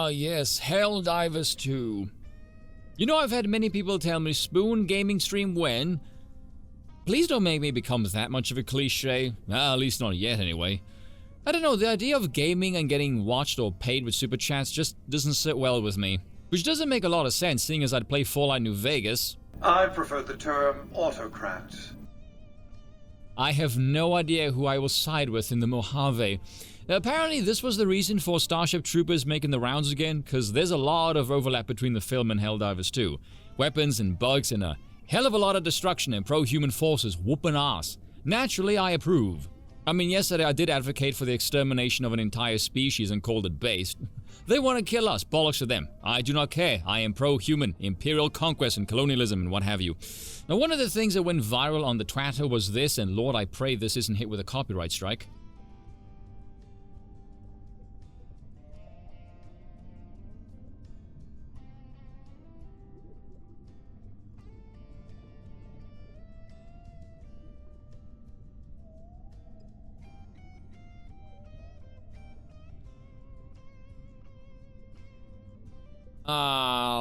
Ah, yes, Helldivers 2. You know, I've had many people tell me spoon gaming stream when. Please don't make me become that much of a cliche. At least not yet, anyway. I don't know, the idea of gaming and getting watched or paid with super chats just doesn't sit well with me. Which doesn't make a lot of sense, seeing as I'd play Fallout New Vegas. I prefer the term autocrat. I have no idea who I will side with in the Mojave. Apparently this was the reason for Starship Troopers making the rounds again, because there's a lot of overlap between the film and Helldivers 2. Weapons and bugs and a hell of a lot of destruction and pro-human forces whooping ass. Naturally, I approve. I mean, yesterday I did advocate for the extermination of an entire species and called it based. They want to kill us, bollocks to them. I do not care. I am pro-human, imperial conquest and colonialism and what have you. Now, one of the things that went viral on the Twitter was this, and Lord, I pray this isn't hit with a copyright strike.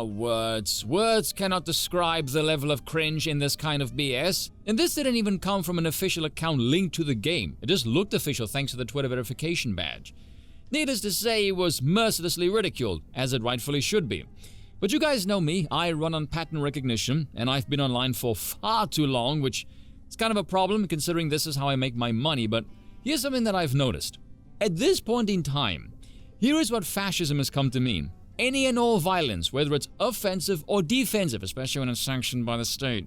Words. Words cannot describe the level of cringe in this kind of BS. And this didn't even come from an official account linked to the game. It just looked official thanks to the Twitter verification badge. Needless to say, it was mercilessly ridiculed, as it rightfully should be. But you guys know me, I run on pattern recognition, and I've been online for far too long, which is kind of a problem considering this is how I make my money, but here's something that I've noticed. At this point in time, here is what fascism has come to mean. Any and all violence, whether it's offensive or defensive, especially when it's sanctioned by the state.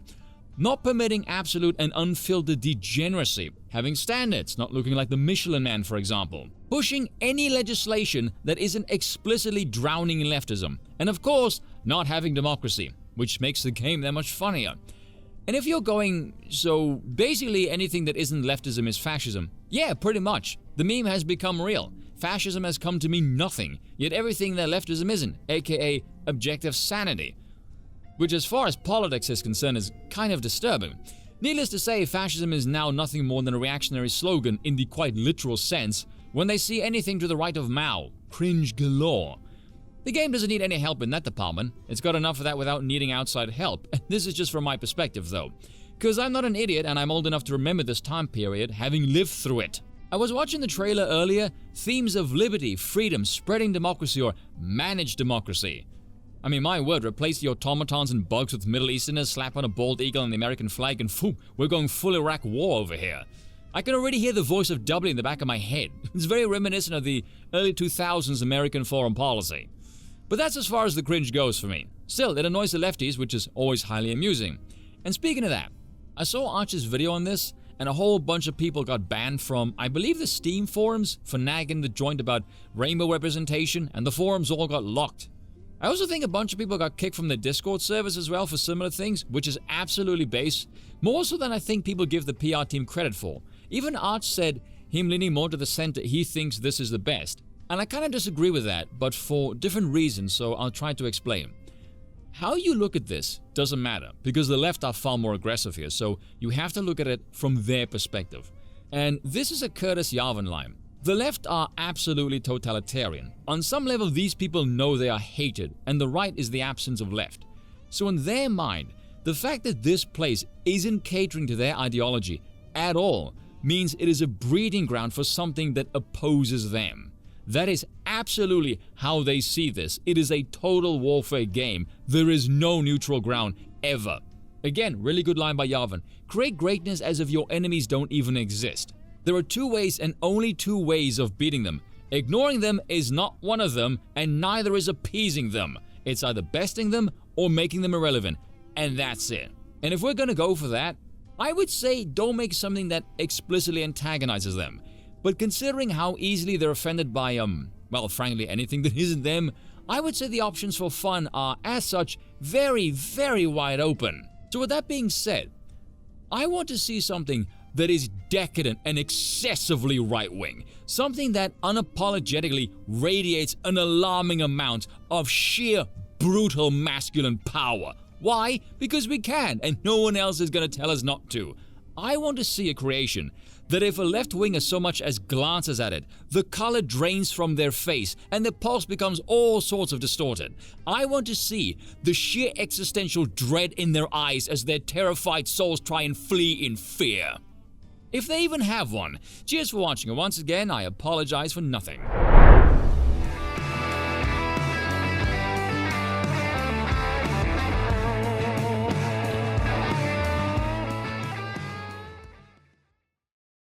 Not permitting absolute and unfiltered degeneracy. Having standards, not looking like the Michelin Man, for example. Pushing any legislation that isn't explicitly drowning in leftism. And of course, not having democracy, which makes the game that much funnier. And if you're going, so basically anything that isn't leftism is fascism. Yeah, pretty much. The meme has become real. Fascism has come to mean nothing, yet everything that leftism isn't, aka objective sanity. Which as far as politics is concerned is kind of disturbing. Needless to say, fascism is now nothing more than a reactionary slogan in the quite literal sense when they see anything to the right of Mao. Cringe galore. The game doesn't need any help in that department. It's got enough of that without needing outside help. This is just from my perspective though. Because I'm not an idiot and I'm old enough to remember this time period, having lived through it. I was watching the trailer earlier, themes of liberty, freedom, spreading democracy, or managed democracy. I mean, my word, replace the automatons and bugs with Middle Easterners, slap on a bald eagle on the American flag, and phew, we're going full Iraq war over here. I can already hear the voice of W in the back of my head. It's very reminiscent of the early 2000s American foreign policy. But that's as far as the cringe goes for me. Still, it annoys the lefties, which is always highly amusing. And speaking of that, I saw Arch's video on this, and a whole bunch of people got banned from, I believe, the Steam forums for nagging the joint about rainbow representation, and the forums all got locked. I also think a bunch of people got kicked from the Discord servers as well for similar things, which is absolutely base, more so than I think people give the PR team credit for. Even Arch said, him leaning more to the center, he thinks this is the best. And I kind of disagree with that, but for different reasons, so I'll try to explain. How you look at this doesn't matter, because the left are far more aggressive here, so you have to look at it from their perspective. And this is a Curtis Yarvin line. The left are absolutely totalitarian. On some level, these people know they are hated, and the right is the absence of left. So in their mind, the fact that this place isn't catering to their ideology at all means it is a breeding ground for something that opposes them. That is absolutely how they see this. It is a total warfare game. There is no neutral ground, ever. Again, really good line by Yarvin. Create greatness as if your enemies don't even exist. There are two ways and only two ways of beating them. Ignoring them is not one of them, and neither is appeasing them. It's either besting them or making them irrelevant. And that's it. And if we're gonna go for that, I would say don't make something that explicitly antagonizes them. But considering how easily they're offended by, well, frankly, anything that isn't them, I would say the options for fun are, as such, very, very wide open. So with that being said, I want to see something that is decadent and excessively right-wing. Something that unapologetically radiates an alarming amount of sheer, brutal masculine power. Why? Because we can, and no one else is going to tell us not to. I want to see a creation that if a left-winger so much as glances at it, the color drains from their face and the pulse becomes all sorts of distorted. I want to see the sheer existential dread in their eyes as their terrified souls try and flee in fear. If they even have one. Cheers for watching, and once again, I apologize for nothing.